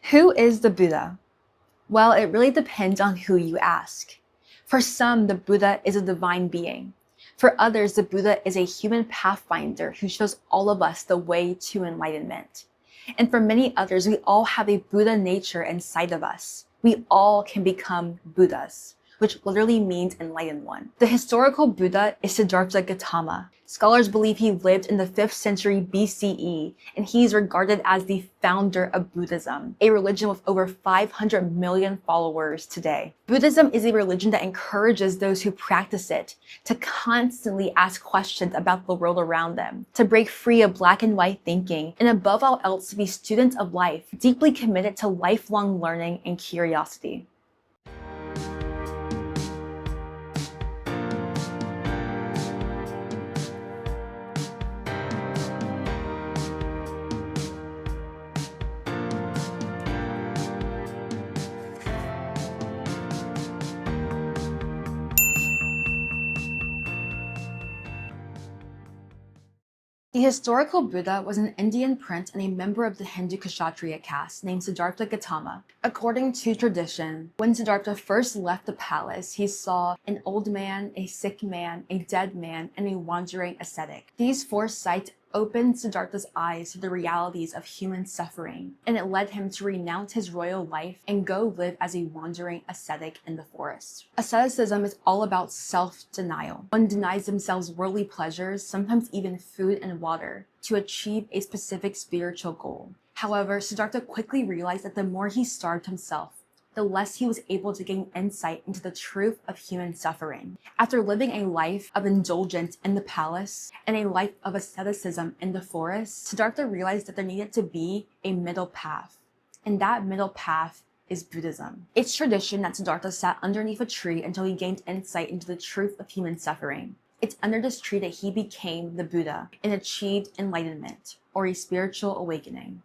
Who is the Buddha? Well, it really depends on who you ask. For some, the Buddha is a divine being. For others, the Buddha is a human pathfinder who shows all of us the way to enlightenment. And for many others, we all have a Buddha nature inside of us. We all can become Buddhas, which literally means enlightened one. The historical Buddha is Siddhartha Gautama. Scholars believe he lived in the 5th century BCE, and he is regarded as the founder of Buddhism, a religion with over 500 million followers today. Buddhism is a religion that encourages those who practice it to constantly ask questions about the world around them, to break free of black and white thinking, and above all else to be students of life, deeply committed to lifelong learning and curiosity. The historical Buddha was an Indian prince and a member of the Hindu Kshatriya caste named Siddhartha Gautama. According to tradition, when Siddhartha first left the palace, he saw an old man, a sick man, a dead man, and a wandering ascetic. These four sights opened Siddhartha's eyes to the realities of human suffering, and it led him to renounce his royal life and go live as a wandering ascetic in the forest. Asceticism is all about self-denial. One denies themselves worldly pleasures, sometimes even food and water, to achieve a specific spiritual goal. However, Siddhartha quickly realized that the more he starved himself, the less he was able to gain insight into the truth of human suffering. After living a life of indulgence in the palace and a life of asceticism in the forest, Siddhartha realized that there needed to be a middle path. And that middle path is Buddhism. It's tradition that Siddhartha sat underneath a tree until he gained insight into the truth of human suffering. It's under this tree that he became the Buddha and achieved enlightenment, or a spiritual awakening.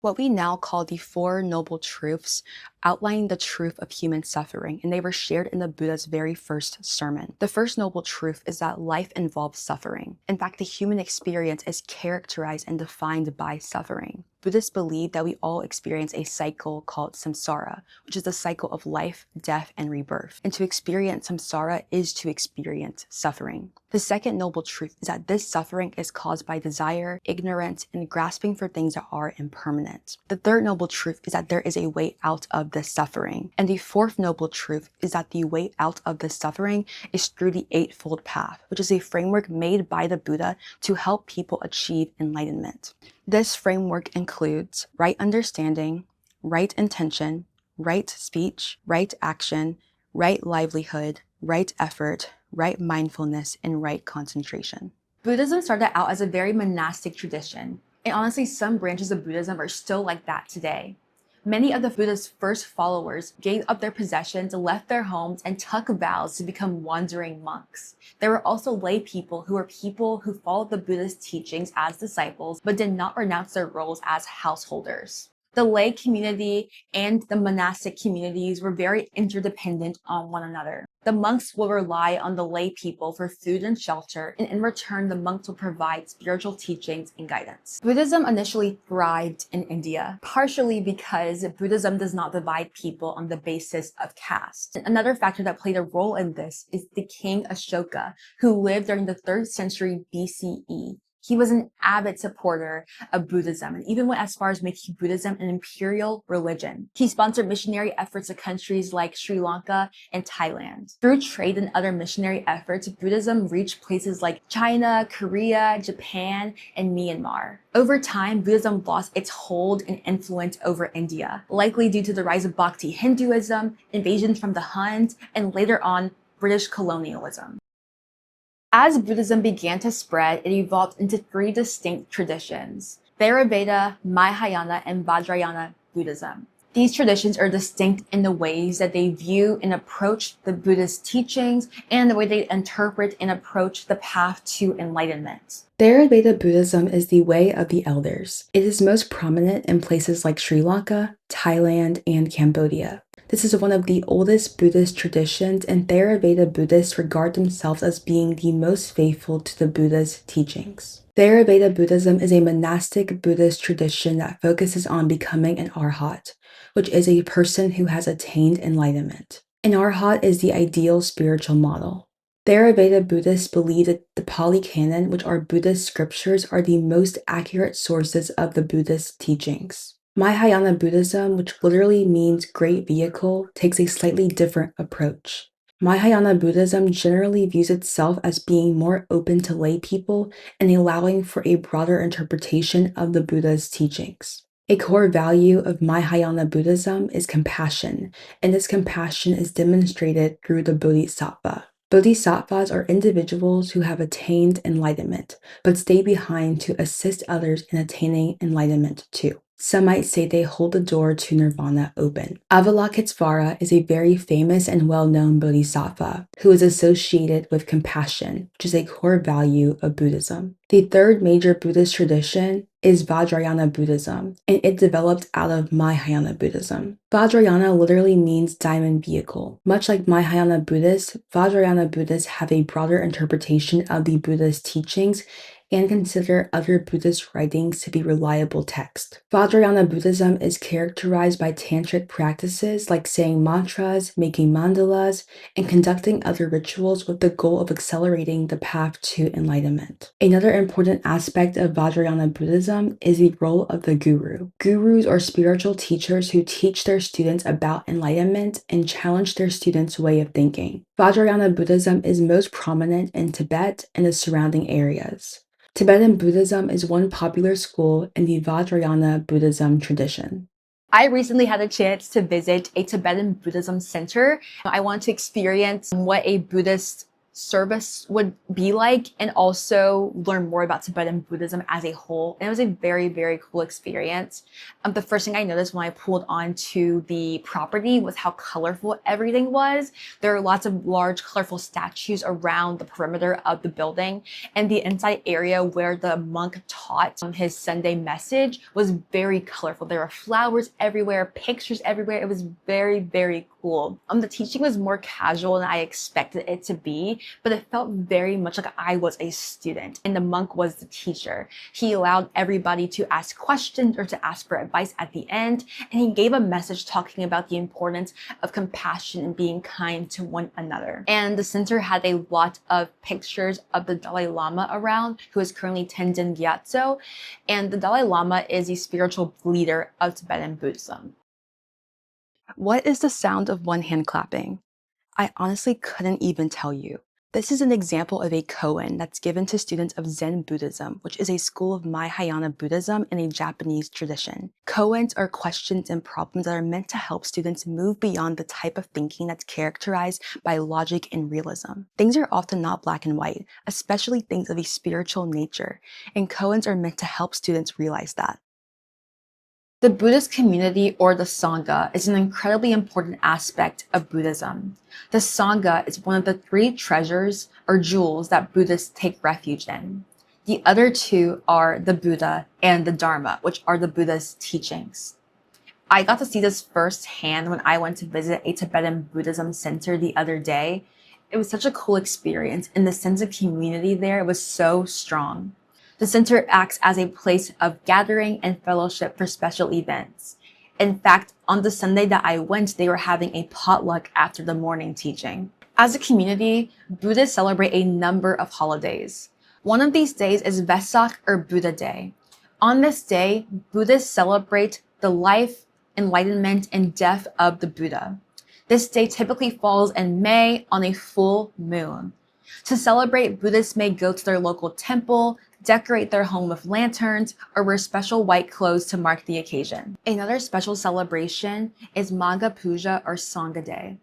What we now call the Four Noble Truths outline the truth of human suffering, and they were shared in the Buddha's very first sermon. The first noble truth is that life involves suffering. In fact, the human experience is characterized and defined by suffering. Buddhists believe that we all experience a cycle called samsara, which is the cycle of life, death, and rebirth. And to experience samsara is to experience suffering. The second noble truth is that this suffering is caused by desire, ignorance, and grasping for things that are impermanent. The third noble truth is that there is a way out of this suffering. And the fourth noble truth is that the way out of this suffering is through the Eightfold Path, which is a framework made by the Buddha to help people achieve enlightenment. This framework includes right understanding, right intention, right speech, right action, right livelihood, right effort, right mindfulness, and right concentration. Buddhism started out as a very monastic tradition, and honestly, some branches of Buddhism are still like that today. Many of the Buddha's first followers gave up their possessions, left their homes, and took vows to become wandering monks. There were also lay people who followed the Buddha's teachings as disciples, but did not renounce their roles as householders. The lay community and the monastic communities were very interdependent on one another. The monks will rely on the lay people for food and shelter, and in return, the monks will provide spiritual teachings and guidance. Buddhism initially thrived in India, partially because Buddhism does not divide people on the basis of caste. Another factor that played a role in this is the king Ashoka, who lived during the 3rd century BCE. He was an avid supporter of Buddhism and even went as far as making Buddhism an imperial religion. He sponsored missionary efforts to countries like Sri Lanka and Thailand. Through trade and other missionary efforts, Buddhism reached places like China, Korea, Japan, and Myanmar. Over time, Buddhism lost its hold and influence over India, likely due to the rise of Bhakti Hinduism, invasions from the Huns, and later on, British colonialism. As Buddhism began to spread, it evolved into 3 distinct traditions: Theravada, Mahayana, and Vajrayana Buddhism. These traditions are distinct in the ways that they view and approach the Buddhist teachings and the way they interpret and approach the path to enlightenment. Theravada Buddhism is the way of the elders. It is most prominent in places like Sri Lanka, Thailand, and Cambodia. This is one of the oldest Buddhist traditions, and Theravada Buddhists regard themselves as being the most faithful to the Buddha's teachings. Theravada Buddhism is a monastic Buddhist tradition that focuses on becoming an arhat, which is a person who has attained enlightenment. An arhat is the ideal spiritual model. Theravada Buddhists believe that the Pali Canon, which are Buddhist scriptures, are the most accurate sources of the Buddhist teachings. Mahayana Buddhism, which literally means great vehicle, takes a slightly different approach. Mahayana Buddhism generally views itself as being more open to lay people and allowing for a broader interpretation of the Buddha's teachings. A core value of Mahayana Buddhism is compassion, and this compassion is demonstrated through the Bodhisattva. Bodhisattvas are individuals who have attained enlightenment, but stay behind to assist others in attaining enlightenment too. Some might say they hold the door to nirvana open. Avalokitesvara is a very famous and well-known bodhisattva who is associated with compassion, which is a core value of Buddhism. The third major Buddhist tradition is Vajrayana Buddhism, and it developed out of Mahayana Buddhism. Vajrayana literally means diamond vehicle. Much like Mahayana Buddhists, Vajrayana Buddhists have a broader interpretation of the Buddha's teachings and consider other Buddhist writings to be reliable text. Vajrayana Buddhism is characterized by tantric practices like saying mantras, making mandalas, and conducting other rituals with the goal of accelerating the path to enlightenment. Another important aspect of Vajrayana Buddhism is the role of the guru. Gurus are spiritual teachers who teach their students about enlightenment and challenge their students' way of thinking. Vajrayana Buddhism is most prominent in Tibet and the surrounding areas. Tibetan Buddhism is one popular school in the Vajrayana Buddhism tradition. I recently had a chance to visit a Tibetan Buddhism center. I want to experience what a Buddhist service would be like and also learn more about Tibetan Buddhism as a whole. And it was a very, very cool experience. The first thing I noticed when I pulled onto the property was how colorful everything was. There are lots of large, colorful statues around the perimeter of the building, and the inside area where the monk taught his Sunday message was very colorful. There were flowers everywhere, pictures everywhere. It was very, very cool. The teaching was more casual than I expected it to be, but it felt very much like I was a student and the monk was the teacher. He allowed everybody to ask questions or to ask for advice at the end, and he gave a message talking about the importance of compassion and being kind to one another. And the center had a lot of pictures of the Dalai Lama around, who is currently Tenzin Gyatso, and the Dalai Lama is the spiritual leader of Tibetan Buddhism. What is the sound of one hand clapping? I honestly couldn't even tell you. This is an example of a koan that's given to students of Zen Buddhism, which is a school of Mahayana Buddhism in a Japanese tradition. Koans are questions and problems that are meant to help students move beyond the type of thinking that's characterized by logic and realism. Things are often not black and white, especially things of a spiritual nature, and koans are meant to help students realize that. The Buddhist community, or the Sangha, is an incredibly important aspect of Buddhism. The Sangha is one of the three treasures or jewels that Buddhists take refuge in. The other two are the Buddha and the Dharma, which are the Buddha's teachings. I got to see this firsthand when I went to visit a Tibetan Buddhism center the other day. It was such a cool experience, and the sense of community there was so strong. The center acts as a place of gathering and fellowship for special events. In fact, on the Sunday that I went, they were having a potluck after the morning teaching. As a community, Buddhists celebrate a number of holidays. One of these days is Vesak, or Buddha Day. On this day, Buddhists celebrate the life, enlightenment, and death of the Buddha. This day typically falls in May on a full moon. To celebrate, Buddhists may go to their local temple, decorate their home with lanterns, or wear special white clothes to mark the occasion. Another special celebration is Magha Puja, or Sangha Day.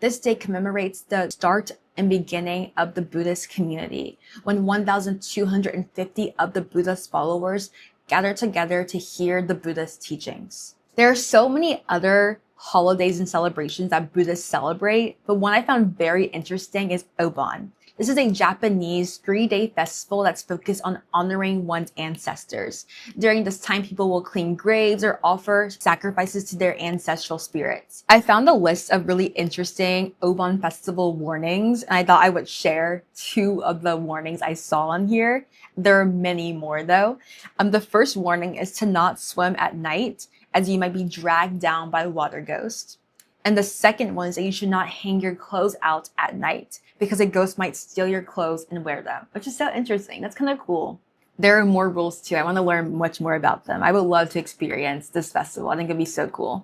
This day commemorates the start and beginning of the Buddhist community, when 1,250 of the Buddha's followers gather together to hear the Buddha's teachings. There are so many other holidays and celebrations that Buddhists celebrate, but one I found very interesting is Obon. This is a Japanese 3-day festival that's focused on honoring one's ancestors. During this time, people will clean graves or offer sacrifices to their ancestral spirits. I found a list of really interesting Obon festival warnings, and I thought I would share 2 of the warnings I saw on here. There are many more though. The first warning is to not swim at night, as you might be dragged down by a water ghost. And the second one is that you should not hang your clothes out at night because a ghost might steal your clothes and wear them, which is so interesting. That's kind of cool. There are more rules too. I want to learn much more about them. I would love to experience this festival. I think it'd be so cool.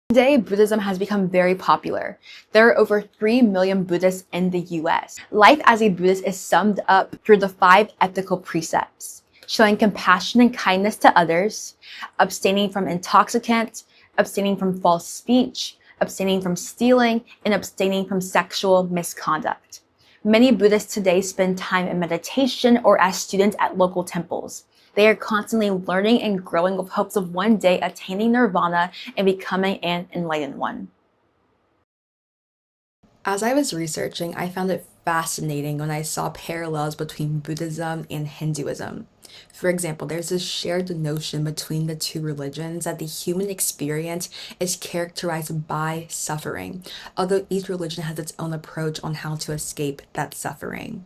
Today, Buddhism has become very popular. There are over 3 million Buddhists in the US. Life as a Buddhist is summed up through the 5 ethical precepts: showing compassion and kindness to others, abstaining from intoxicants, abstaining from false speech, abstaining from stealing, and abstaining from sexual misconduct. Many Buddhists today spend time in meditation or as students at local temples. They are constantly learning and growing with hopes of one day attaining nirvana and becoming an enlightened one. As I was researching, I found it fascinating when I saw parallels between Buddhism and Hinduism. For example, there's this shared notion between the 2 religions that the human experience is characterized by suffering, although each religion has its own approach on how to escape that suffering.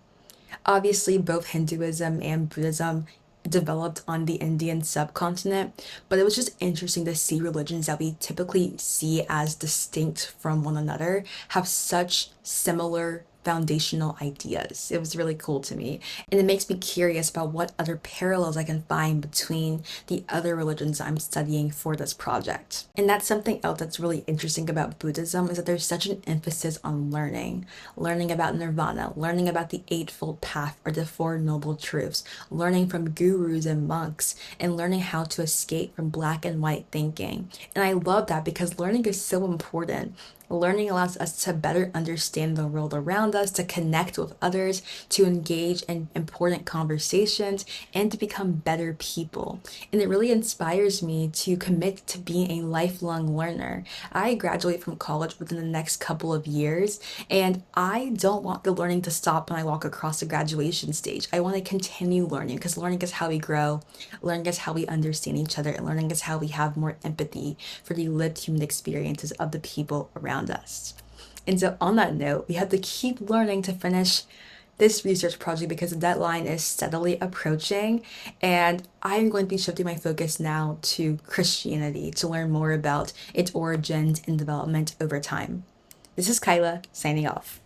Obviously, both Hinduism and Buddhism developed on the Indian subcontinent, but it was just interesting to see religions that we typically see as distinct from one another have such similar foundational ideas. It was really cool to me. And it makes me curious about what other parallels I can find between the other religions I'm studying for this project. And that's something else that's really interesting about Buddhism, is that there's such an emphasis on learning about nirvana, learning about the Eightfold Path or the 4 Noble Truths, learning from gurus and monks, and learning how to escape from black and white thinking. And I love that because learning is so important. Learning allows us to better understand the world around us, to connect with others, to engage in important conversations, and to become better people. And it really inspires me to commit to being a lifelong learner. I graduate from college within the next couple of years, and I don't want the learning to stop when I walk across the graduation stage. I want to continue learning because learning is how we grow, learning is how we understand each other, and learning is how we have more empathy for the lived human experiences of the people around us. And so on that note, we have to keep learning to finish this research project because the deadline is steadily approaching, and I'm going to be shifting my focus now to Christianity to learn more about its origins and development over time. This is Kyla signing off.